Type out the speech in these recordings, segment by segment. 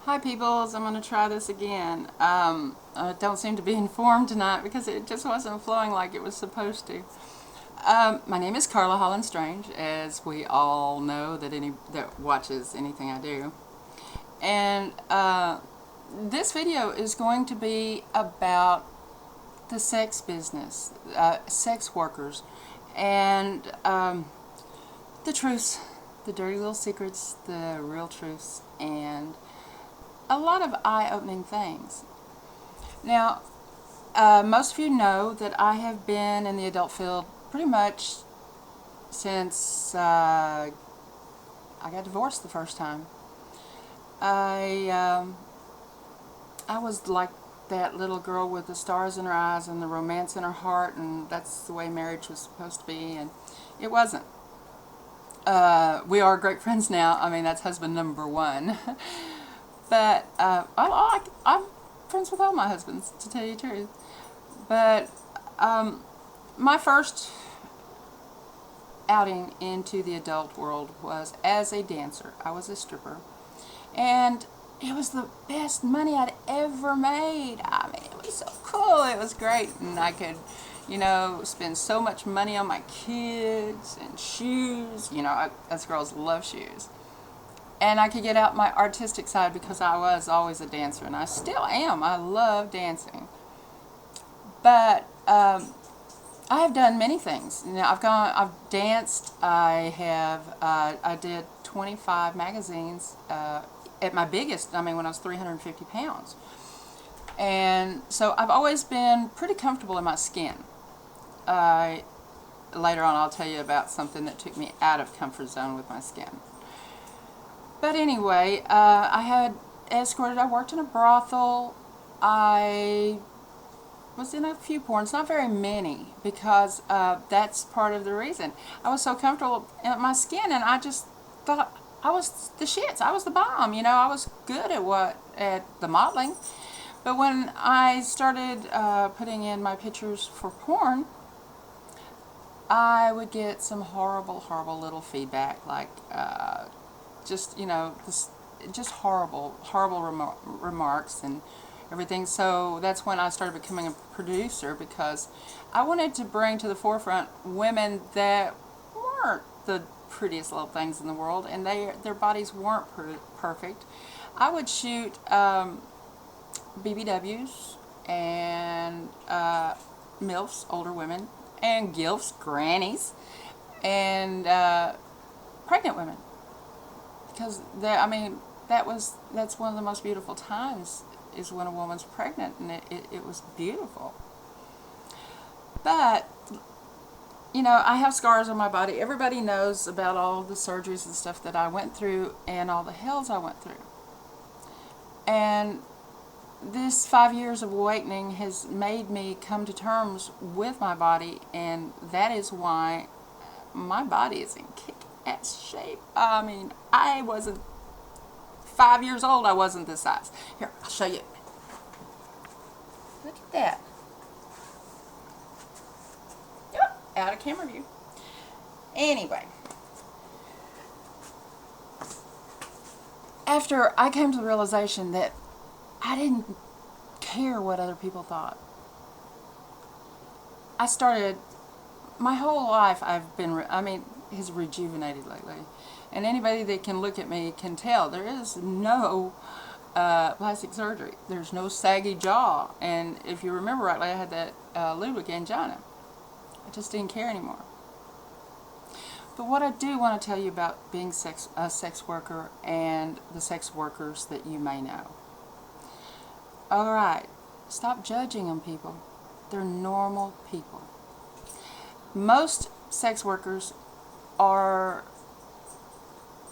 Hi peoples, I'm going to try this again. I don't seem to be informed tonight because it just wasn't flowing like it was supposed to. My name is Carla Holland-Strange, as we all know that watches anything I do. And this video is going to be about the sex business, sex workers, and the truths, the dirty little secrets, the real truths, and a lot of eye-opening things. Now, most of you know that I have been in the adult field pretty much since I got divorced the first time. I was like that little girl with the stars in her eyes and the romance in her heart, and that's the way marriage was supposed to be, and it wasn't. We are great friends now. I mean, that's husband number one. But I'm friends with all my husbands, to tell you the truth. But my first outing into the adult world was as a dancer. I was a stripper. And it was the best money I'd ever made. I mean, it was so cool. It was great. And I could, spend so much money on my kids and shoes. Us girls love shoes. And I could get out my artistic side because I was always a dancer, and I still am. I love dancing. But I have done many things. I've danced. I did 25 magazines at my biggest. I mean, when I was 350 pounds. And so I've always been pretty comfortable in my skin. Later on, I'll tell you about something that took me out of comfort zone with my skin. But anyway, I had escorted. I worked in a brothel. I was in a few porns, not very many, because that's part of the reason. I was so comfortable in my skin, and I just thought I was the shits. I was the bomb. I was good at the modeling. But when I started putting in my pictures for porn, I would get some horrible, horrible little feedback, like just horrible remarks and everything. So that's when I started becoming a producer, because I wanted to bring to the forefront women that weren't the prettiest little things in the world, and their bodies weren't perfect. I would shoot BBWs and MILFs, older women, and GILFs, grannies, and pregnant women. Because that's one of the most beautiful times, is when a woman's pregnant, and it was beautiful. But I have scars on my body. Everybody knows about all the surgeries and stuff that I went through, and all the hells I went through. And this 5 years of awakening has made me come to terms with my body, and that is why my body is in kick-ass shape. I mean, I wasn't 5 years old. I wasn't this size. Here, I'll show you. Look at that. Yep, out of camera view. Anyway, after I came to the realization that I didn't care what other people thought, I started, my whole life has rejuvenated lately. And anybody that can look at me can tell there is no plastic surgery. There's no saggy jaw. And if you remember rightly, I had that Ludwig angina. I just didn't care anymore. But what I do want to tell you about being a sex worker and the sex workers that you may know. Alright, stop judging them, people. They're normal people. Most sex workers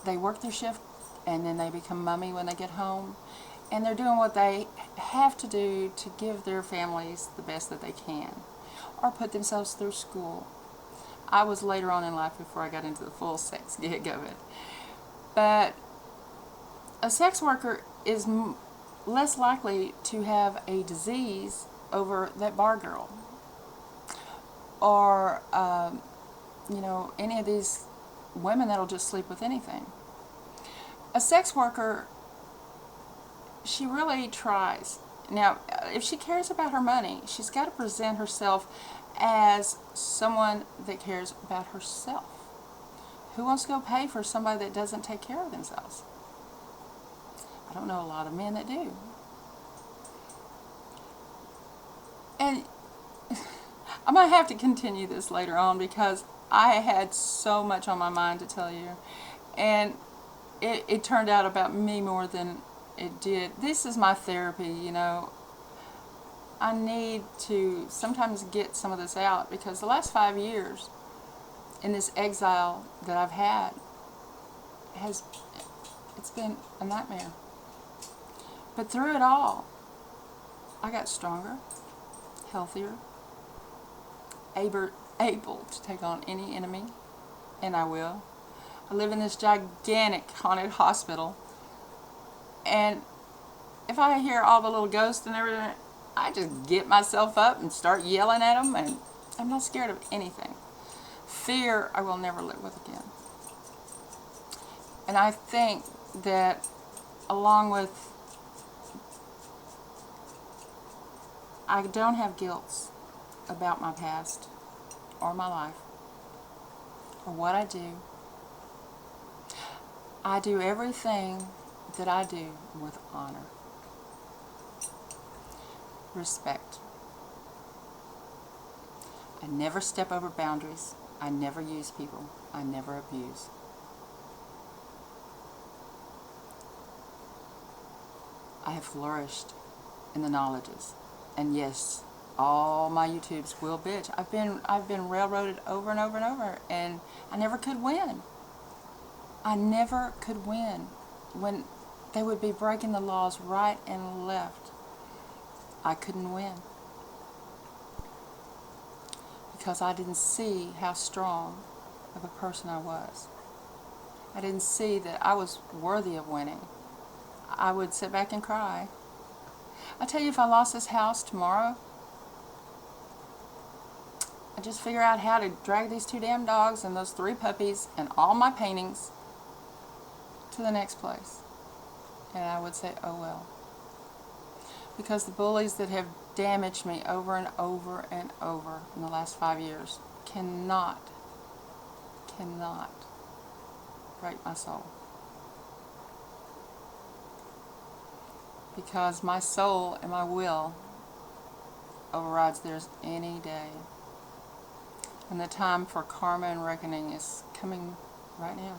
they work their shift, and then they become mummy when they get home, and they're doing what they have to do to give their families the best that they can, or put themselves through school. I was later on in life, before I got into the full sex gig of it. But a sex worker is less likely to have a disease over that bar girl, or any of these women that'll just sleep with anything. A sex worker she really tries. Now, if she cares about her money, she's got to present herself as someone that cares about herself. Who wants to go pay for somebody that doesn't take care of themselves? I don't know a lot of men that do. And I'm going to have to continue this later on because I had so much on my mind to tell you. And it turned out about me more than it did. This is my therapy, you know. I need to sometimes get some of this out because the last 5 years in this exile that I've had it's been a nightmare. But through it all, I got stronger, healthier, able to take on any enemy, and I will. I live in this gigantic haunted hospital, and if I hear all the little ghosts and everything, I just get myself up and start yelling at them, and I'm not scared of anything. Fear I will never live with again. And I think that along with, I don't have guilt about my past or my life or what I do. I do everything that I do with honor, respect. I never step over boundaries. I never use people. I never abuse. I have flourished in the knowledges. And yes, all my YouTubes will bitch. I've been railroaded over and over and over, and I never could win. I never could win when they would be breaking the laws right and left. I couldn't win because I didn't see how strong of a person I was. I didn't see that I was worthy of winning. I would sit back and cry. I tell you, if I lost this house tomorrow, I'd just figure out how to drag these 2 damn dogs and those 3 puppies and all my paintings to the next place. And I would say, oh well. Because the bullies that have damaged me over and over and over in the last 5 years cannot break my soul. Because my soul and my will overrides theirs any day. And the time for karma and reckoning is coming right now.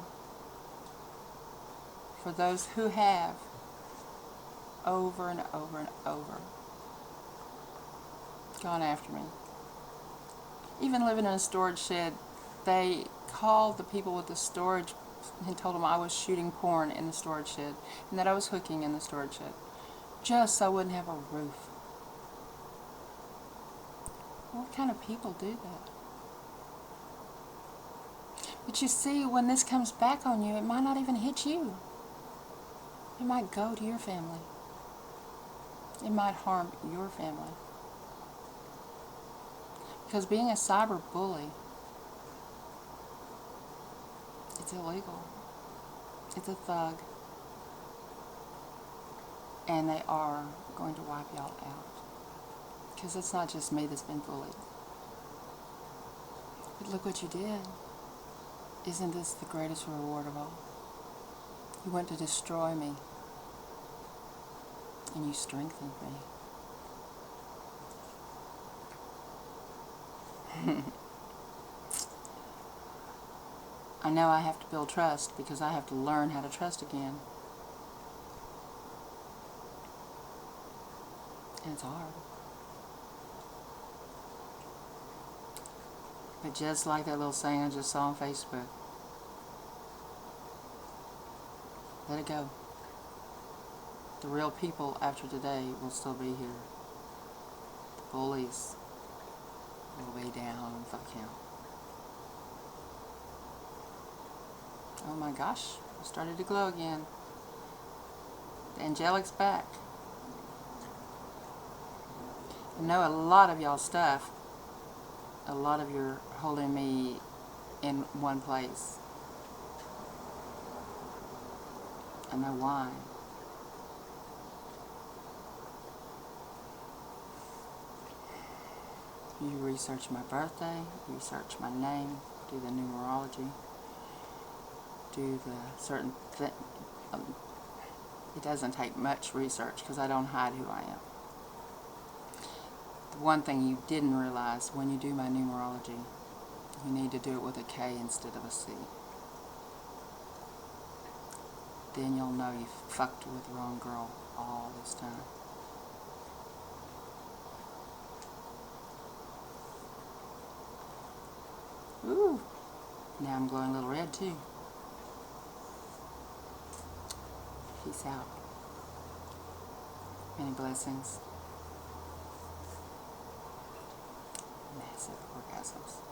For those who have, over and over and over, gone after me. Even living in a storage shed, they called the people with the storage and told them I was shooting porn in the storage shed and that I was hooking in the storage shed, just so I wouldn't have a roof. What kind of people do that? But you see, when this comes back on you, it might not even hit you. It might go to your family. It might harm your family. Because being a cyber bully, it's illegal. It's a thug. And they are going to wipe y'all out. Because it's not just me that's been bullied. But look what you did. Isn't this the greatest reward of all? You went to destroy me. And you strengthened me. I know I have to build trust because I have to learn how to trust again. And it's hard. But just like that little saying I just saw on Facebook, let it go. The real people after today will still be here. The bullies will be down and fuck him. Oh my gosh, it started to glow again. The angelic's back. I know a lot of y'all's stuff. A lot of you are holding me in one place. I know why. You research my birthday, research my name, do the numerology, do the certain thing. It doesn't take much research because I don't hide who I am. The one thing you didn't realize, when you do my numerology, you need to do it with a K instead of a C. Then you'll know you fucked with the wrong girl all this time. Ooh, now I'm glowing a little red too. Peace out. Many blessings. Massive orgasms.